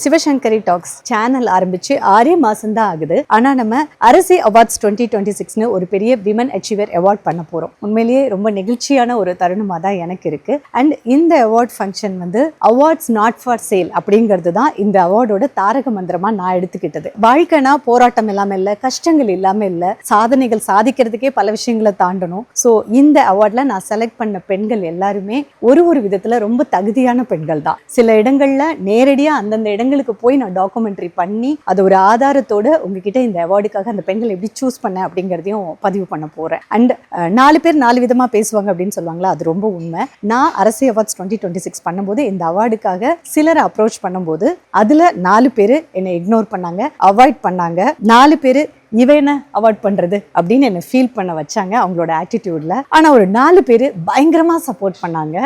Sivasankari tax channel ஆரம்பிச்சு 6 மாசம் தான் ஆகுது. ஆனா நம்ம அரசி அவார்ட்ஸ் 2026 ஒரு பெரிய விமன் அச்சீவர் அவார்ட் பண்ண போறோம். உண்மையிலேயே ரொம்ப நெகிழ்ச்சியான ஒரு தருணமா தான் எனக்கு இருக்கு. அண்ட் இந்த award function awards not for sale அப்படிங்கிறது தான் இந்த அவார்டோட தாரக மந்திரமா நான் எடுத்துக்கிட்டது. வாழ்க்கைனா போராட்டம் இல்லாம இல்ல, கஷ்டங்கள் இல்லாம இல்ல, சாதனைகள் சாதிக்கிறதுக்கே பல விஷயங்களை தாண்டணும். ஸோ இந்த அவார்ட்ல நான் செலக்ட் பண்ண பெண்கள் எல்லாருமே ஒரு விதத்துல ரொம்ப தகுதியான பெண்கள் தான். சில இடங்கள்ல நேரடியா அந்தந்த இடங்களுக்கு போய் நான் டாக்குமெண்ட்ரி பண்ணி அது ஒரு ஆதாரத்தோட உங்ககிட்ட இந்த அவார்டுக்காக அந்த பெண்கள் எப்படி சூஸ் பண்ண அப்படிங்கிறதையும் பதிவு பண்ண போறேன். அண்ட் 4 பேர் 4 விதமா பேசுவாங்க அப்படின்னு சொல்லுவாங்களா, அது ரொம்ப உண்மை. நான் அரசி அவார்ட்ஸ் 2026 பண்ணும்போது இந்த அவார்டுக்காக சிலரை அப்ரோச் பண்ணும்போது அதுல 4 பேர் என்னை இக்னோர் பண்ணாங்க, அவாய்ட் பண்ணாங்க. 4 பேர் இவன அவாய்ட் பண்றது அப்படின்னு என்ன ஃபீல் பண்ண வச்சாங்க அவங்களோட ஆட்டிடியூட்ல. ஆனா ஒரு 4 பேர் பயங்கரமா சப்போர்ட் பண்ணாங்க.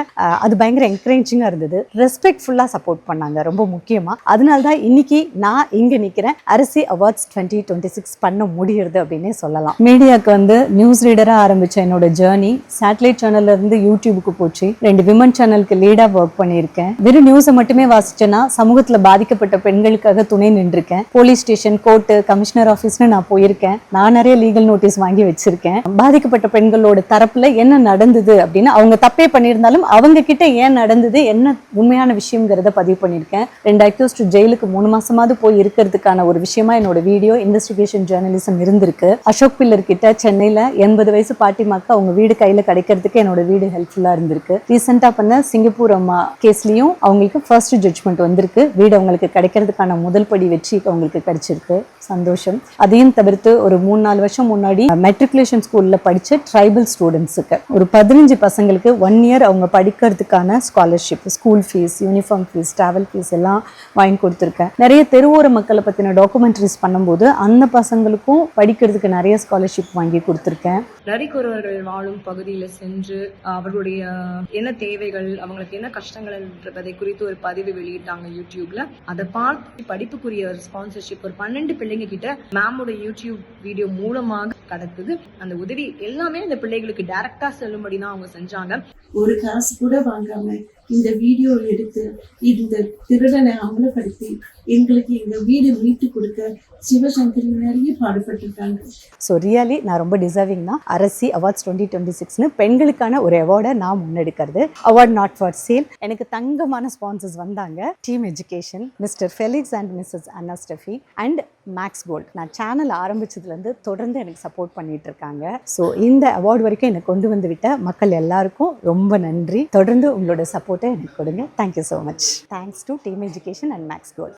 அது பயங்கர என்கரேஜிங்கா இருந்தது, ரெஸ்பெக்ட்ஃபுல்லா சப்போர்ட் பண்ணாங்க ரொம்ப முக்கியமா. அதனால்தான் இன்னைக்கு நான் இங்க நிக்கிறேன், அரசி அவார்ட்ஸ் 2026 பண்ண முடியுது அப்படின்னே சொல்லலாம். மீடியாவுக்கு நியூஸ் ரீடரா ஆரம்பிச்ச என்னோட ஜேர்னி சேட்டலைட் சேனல்ல இருந்து யூடியூபுக்கு போச்சு. 2 விமன் சேனலுக்கு லீடா ஒர்க் பண்ணியிருக்கேன். வெறும் நியூஸை மட்டுமே வாசிச்சேன்னா சமூகத்துல பாதிக்கப்பட்ட பெண்களுக்காக துணை நின்றுருக்கேன். போலீஸ் ஸ்டேஷன், கோர்ட்டு, கமிஷனர் ஆஃபீஸ்னு நான் போயிருக்கேன். நான் நிறைய லீகல் நோட்டீஸ் வாங்கி வச்சிருக்கேன். பாதிக்கப்பட்ட பெண்களோட தரப்புல என்ன நடந்தது அப்படின்னு, அவங்க தப்பே பண்ணியிருந்தாலும் அவங்க கிட்ட ஏன் நடந்தது, என்ன உண்மையான விஷயம்ங்கிறத பதிவு பண்ணியிருக்கேன். 2 அக்யூஸ்ட் ஜெயிலுக்கு 3 மாசமாவது போய் இருக்கிறதுக்கான ஒரு விஷயமா என்னோட வீடியோ இன்வெஸ்டிகேஷன் ஜேர்னலிசம் இருந்திருக்கு. அசோக் பில்லர் கிட்ட சென்னையில 80 வயசு பாட்டிமாக்கு அவங்க வீடு கையில கிடைக்கிறதுக்கு என்னோட வீடு ஹெல்ப்ஃபுல்லா இருந்திருக்கு. ரீசெண்டா பண்ண சிங்கப்பூர் அம்மா கேஸ்லயும் அவங்களுக்கு ஃபர்ஸ்ட் ஜட்ஜ்மெண்ட் வந்திருக்கு. வீடு அவங்களுக்கு கிடைக்கிறதுக்கான முதல் படி வெற்றி அவங்களுக்கு கிடைச்சிருக்கு. சந்தோஷம். அதையும் தவிர்த்து ஒரு 3-4 வருஷம் முன்னாடி மெட்ரிகுலேஷன் ஸ்கூல்ல படிச்ச ட்ரைபல் ஸ்டூடெண்ட்ஸுக்கு ஒரு 15 பசங்களுக்கு 1 இயர் அவங்க படிக்கிறதுக்கான scholarship, school fees, uniform fees, travel fees எல்லாம் வாங்கி கொடுத்துருக்கேன். நிறைய தெருவோர மக்களை பத்தின டாக்குமெண்ட்ரிஸ் பண்ணும்போது அந்த பசங்களுக்கும் படிக்கிறதுக்கு நிறைய ஸ்காலர்ஷிப் வாங்கி கொடுத்துருக்கேன். நரிக்குறவர்கள் வாழும் பகுதியில சென்று அவர்களுடைய என்ன தேவைகள், அவங்களுக்கு என்ன கஷ்டங்கள் என்பதை குறித்து ஒரு பதிவு வெளியிட்டாங்க யூடியூப்ல. அதை பார்த்து படிப்புக்குரிய ஸ்பான்சர்ஷிப் ஒரு 12 பிள்ளைங்க கிட்ட மேமோட யூடியூப் வீடியோ மூலமாக கிடைக்குது. அந்த உதவி எல்லாமே அந்த பிள்ளைகளுக்கு டைரக்டா செல்லும்படி தான் அவங்க செஞ்சாங்க. ஒரு காசு கூட வாங்காம இந்த வீடியோ எடுத்து இந்த திருடனை அமலப்படுத்தி எங்களுக்கு எங்க வீடு மீட்டு கொடுக்க சிவசங்கரி நிறைய பாடுபட்டிருக்காங்க. ஸோ ரியலி நான் ரொம்ப டிசர்விங் தான். அரசி அவார்ட்ஸ் 2026 பெண்களுக்கான ஒரு அவார்டை நான் முன்னெடுக்கிறது. Award not for sale. எனக்கு தங்கமான ஸ்பான்சர்ஸ் வந்தாங்க. Team education, mister Felix and missus Anna Steffi and Max Gold. நான் சேனல் ஆரம்பிச்சதுலேருந்து தொடர்ந்து எனக்கு சப்போர்ட் பண்ணிட்டு இருக்காங்க. ஸோ இந்த அவார்டு வரைக்கும் எனக்கு கொண்டு வந்து விட்ட மக்கள் எல்லாருக்கும் ரொம்ப நன்றி. தொடர்ந்து உங்களோட சப்போர்ட்டை எனக்கு கொடுங்க. Thank you so much. Thanks to team education and Max gold.